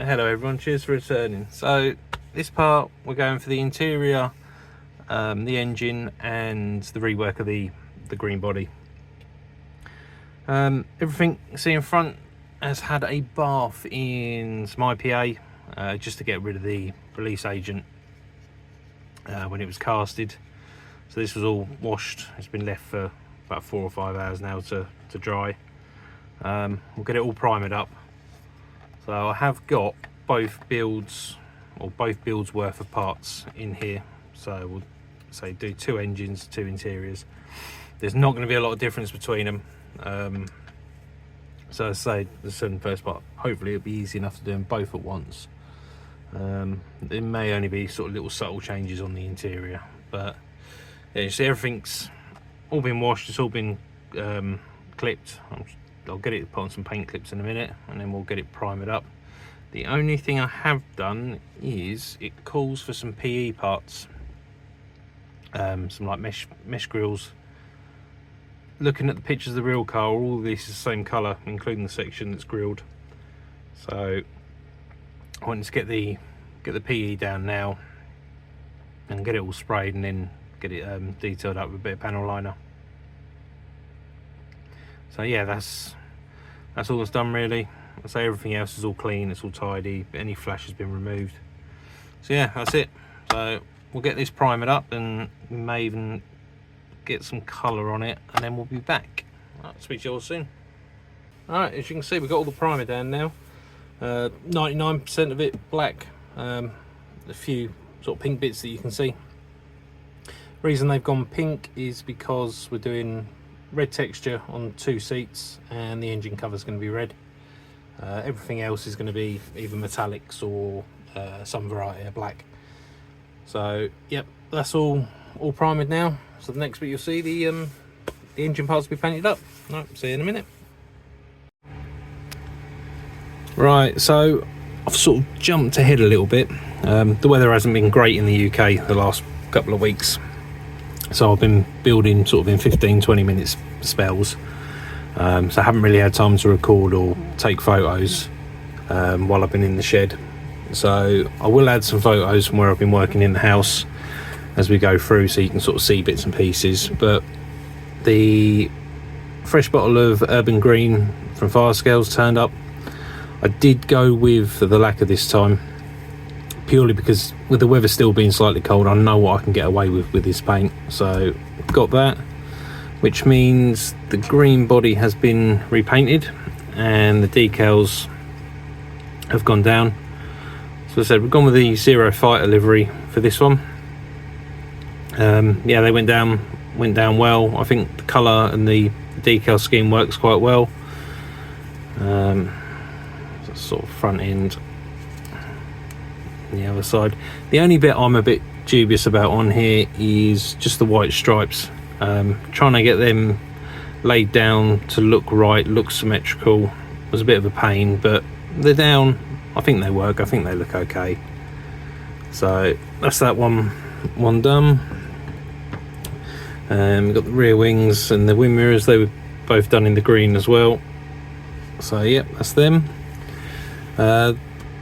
Hello everyone, cheers for returning. So this part we're going for the interior, the engine and the rework of the green body. Everything you see in front has had a bath in some IPA, just to get rid of the release agent when it was casted. So this was all washed. It's been left for about 4 or 5 hours now to dry. We'll get it all primered up. So I have got both builds worth of parts in here. So we'll say do 2 engines, 2 interiors. There's not going to be a lot of difference between them. So as I say, the first part, hopefully it'll be easy enough to do them both at once. There may only be sort of little subtle changes on the interior, but yeah, you see everything's all been washed, it's all been clipped. I'll get it put on some paint clips in a minute, and then we'll get it primered up. The only thing I have done is it calls for some PE parts, some like mesh grills. Looking at the pictures of the real car, all of this is the same colour, including the section that's grilled. So I wanted to get the PE down now and get it all sprayed, and then get it detailed up with a bit of panel liner. So yeah, that's all that's done really. I say everything else is all clean, it's all tidy, any flash has been removed. So yeah, that's it. So we'll get this primered up, and we may even get some colour on it, and then we'll be back. I'll speak to you all soon. Alright, as you can see, we've got all the primer down now. 99% of it black, a few sort of pink bits that you can see. Reason they've gone pink is because we're doing red texture on 2 seats, and the engine cover is going to be red. Everything else is going to be either metallics or some variety of black. So yep, that's all primed now. So the next bit you'll see the engine parts will be painted up. Right, see you in a minute. Right, so I've sort of jumped ahead a little bit. The weather hasn't been great in the UK the last couple of weeks, so I've been building sort of in 15-20 minutes spells. So I haven't really had time to record or take photos while I've been in the shed. So I will add some photos from where I've been working in the house as we go through, so you can sort of see bits and pieces. But the fresh bottle of Urban Green from Fire Scales turned up. I did go with the lacquer this time, purely because with the weather still being slightly cold, I know what I can get away with this paint. So got that, which means the green body has been repainted and the decals have gone down. So as I said, we've gone with the Zero Fighter livery for this one. Yeah, they went down well. I think the colour and the decal scheme works quite well. Sort of front end, the other side. The only bit I'm a bit dubious about on here is just the white stripes. Trying to get them laid down to look right, look symmetrical, was a bit of a pain, but they're down. I think they work, I think they look okay. So that's that one done. We've got the rear wings and the wing mirrors, they were both done in the green as well. So yep, that's them.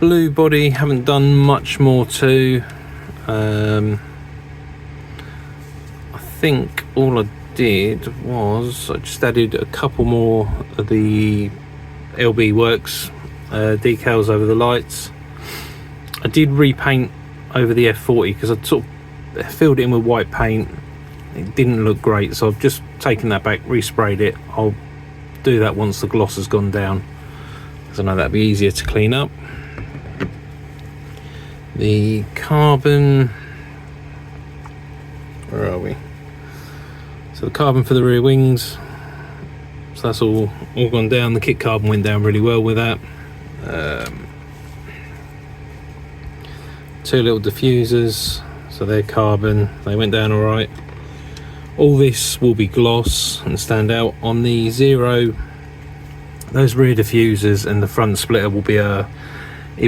Blue body, haven't done much more to. I think all I did was I just added a couple more of the LB Works decals over the lights. I did repaint over the F40 because I sort of filled it in with white paint. It didn't look great, so I've just taken that back, resprayed it. I'll do that once the gloss has gone down, because I know that'd be easier to clean up. The carbon, where are we? So the carbon for the rear wings, so that's all gone down. The kit carbon went down really well with that. 2 little diffusers, so they're carbon, they went down all right. All this will be gloss and stand out. On the Zero, those rear diffusers and the front splitter will be either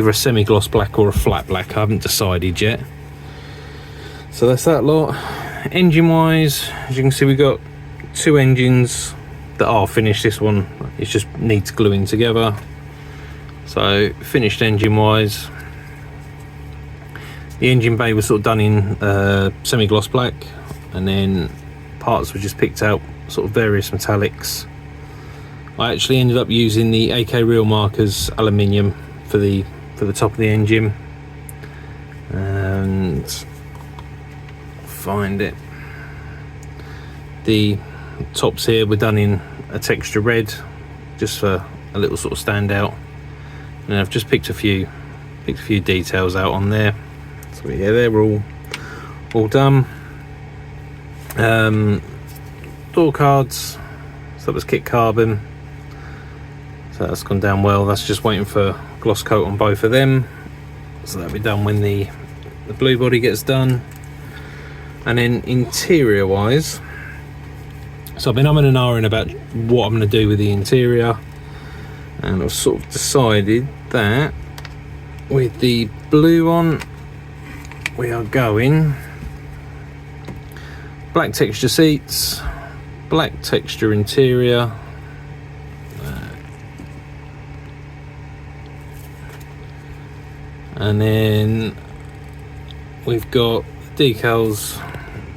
a semi-gloss black or a flat black. I haven't decided yet. So that's that lot. Engine wise, as you can see, we've got 2 engines that are finished. This one, it just needs gluing together. So finished engine wise. The engine bay was sort of done in semi-gloss black, and then parts were just picked out, sort of various metallics. I actually ended up using the AK Real Markers aluminium for the top of the engine, and find it. The tops here were done in a texture red, just for a little sort of standout. And I've just picked a few details out on there. So yeah, they're all done. Door cards, so that was kit carbon, so that's gone down well. That's just waiting for gloss coat on both of them, so that'll be done when the blue body gets done. And then interior wise, so I've been umming and ahhing about what I'm going to do with the interior, and I've sort of decided that with the blue on, we are going black texture seats, black texture interior, and then we've got decals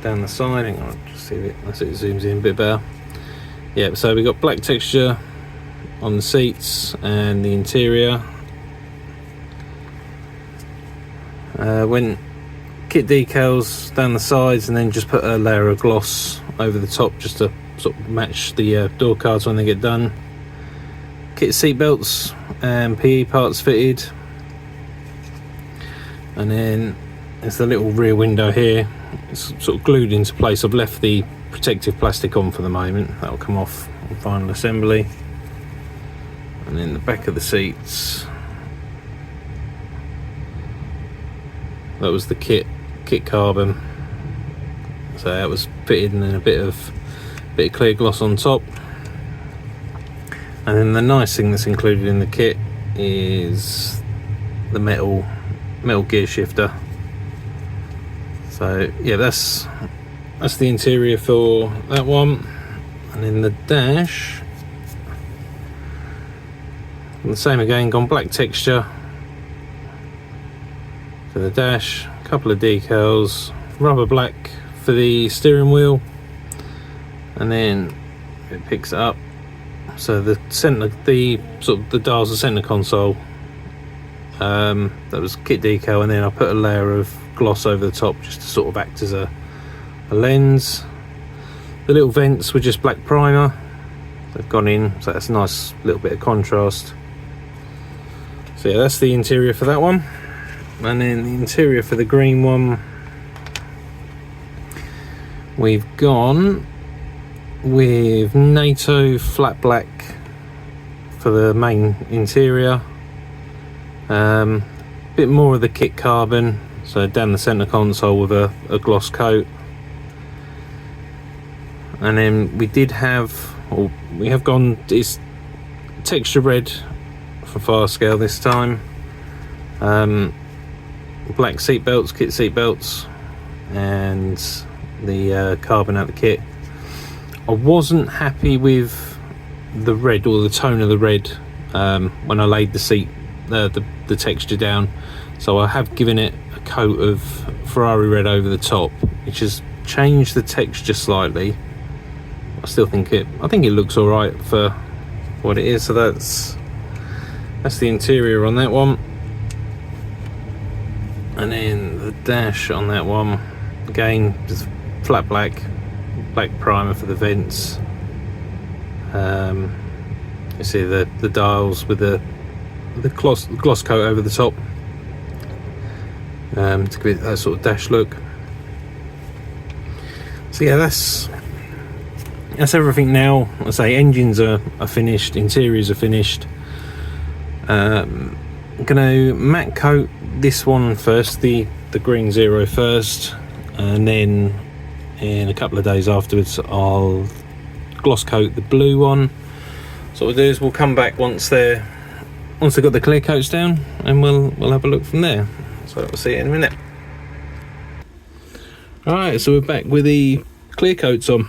down the side. Hang on, just see it. That's it. Zooms in a bit better. Yeah. So we got black texture on the seats and the interior. Went kit decals down the sides, and then just put a layer of gloss over the top just to sort of match the door cards when they get done. Kit seat belts and PE parts fitted, and then there's the little rear window here. It's sort of glued into place. I've left the protective plastic on for the moment. That'll come off on final assembly. And then the back of the seats, that was the kit carbon, so that was fitted, and then a bit of clear gloss on top. And then the nice thing that's included in the kit is the metal gear shifter. So yeah, that's the interior for that one. And then the dash, the same again, gone black texture for the dash, a couple of decals, rubber black for the steering wheel, and then it picks it up. So the center, the dials, the center console, that was kit decal, and then I put a layer of gloss over the top just to sort of act as a lens. The little vents were just black primer, they've gone in, so that's a nice little bit of contrast. So yeah, that's the interior for that one. And then the interior for the green one, we've gone with NATO flat black for the main interior. Bit more of the kit carbon, so down the center console with a gloss coat. And then we have gone, it's texture red for fast scale this time. Black seat belts, kit seat belts, and the carbon out the kit. I wasn't happy with the red, or the tone of the red, when I laid the seat, the texture down, so I have given it a coat of Ferrari red over the top, which has changed the texture slightly. I still think it looks all right for what it is. So that's the interior on that one. And then the dash on that one, again, just flat black primer for the vents. You see the dials with the gloss coat over the top, to give it that sort of dash look. So yeah, that's everything now. I say engines are finished, interiors are finished. I'm gonna matte coat this one first, the green 0 first, and then in a couple of days afterwards I'll gloss coat the blue one. So what we'll do is we'll come back once they've got the clear coats down, and we'll have a look from there. So we'll see it in a minute. Alright, so we're back with the clear coats on.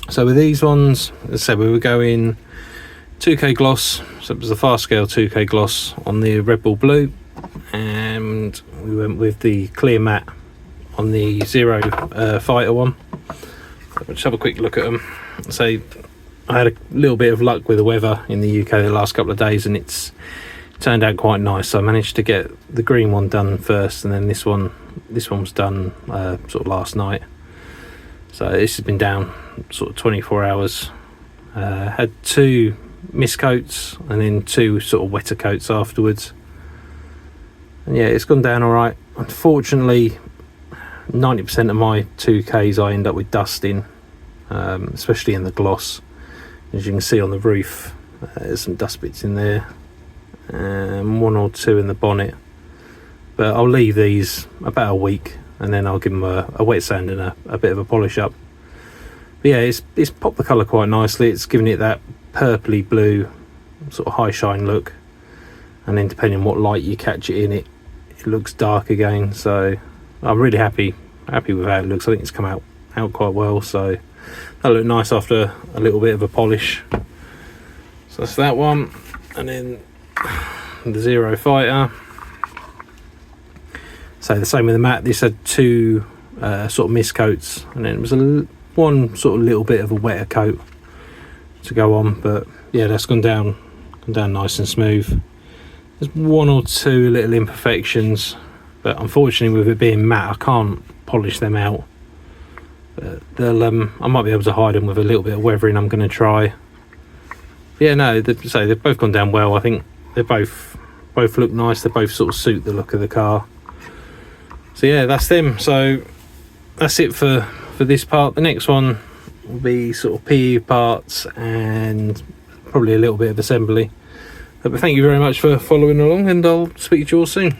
So with these ones, as I said, we were going 2K gloss, so it was the fast scale 2K gloss on the Red Bull Blue, and we went with the clear matte on the Zero Fighter one. Let's have a quick look at them. So I had a little bit of luck with the weather in the UK the last couple of days, and it's turned out quite nice. So I managed to get the green one done first, and then this one was done sort of last night. So this has been down sort of 24 hours. Had 2 mist coats and then 2 sort of wetter coats afterwards, and yeah, it's gone down all right. Unfortunately, 90% of my 2Ks I end up with dust in, especially in the gloss. As you can see on the roof, there's some dust bits in there, and 1 or 2 in the bonnet. But I'll leave these about a week, and then I'll give them a wet sand and a bit of a polish up. But yeah, it's popped the colour quite nicely. It's giving it that purpley blue sort of high shine look, and then depending on what light you catch it in, it looks dark again. So I'm really happy with how it looks. I think it's come out quite well, so that'll look nice after a little bit of a polish. So that's that one, and then the Zero Fighter. So the same with the matte. This had 2 sort of mist coats, and then it was one sort of little bit of a wetter coat to go on. But yeah, that's gone down nice and smooth. There's 1 or 2 little imperfections, but unfortunately with it being matte, I can't polish them out. But they'll I might be able to hide them with a little bit of weathering. I'm going to try. Yeah, no, they've both gone down well. I think they both look nice. They both sort of suit the look of the car. So yeah, that's them. So that's it for this part. The next one will be sort of PE parts and probably a little bit of assembly. But thank you very much for following along, and I'll speak to you all soon.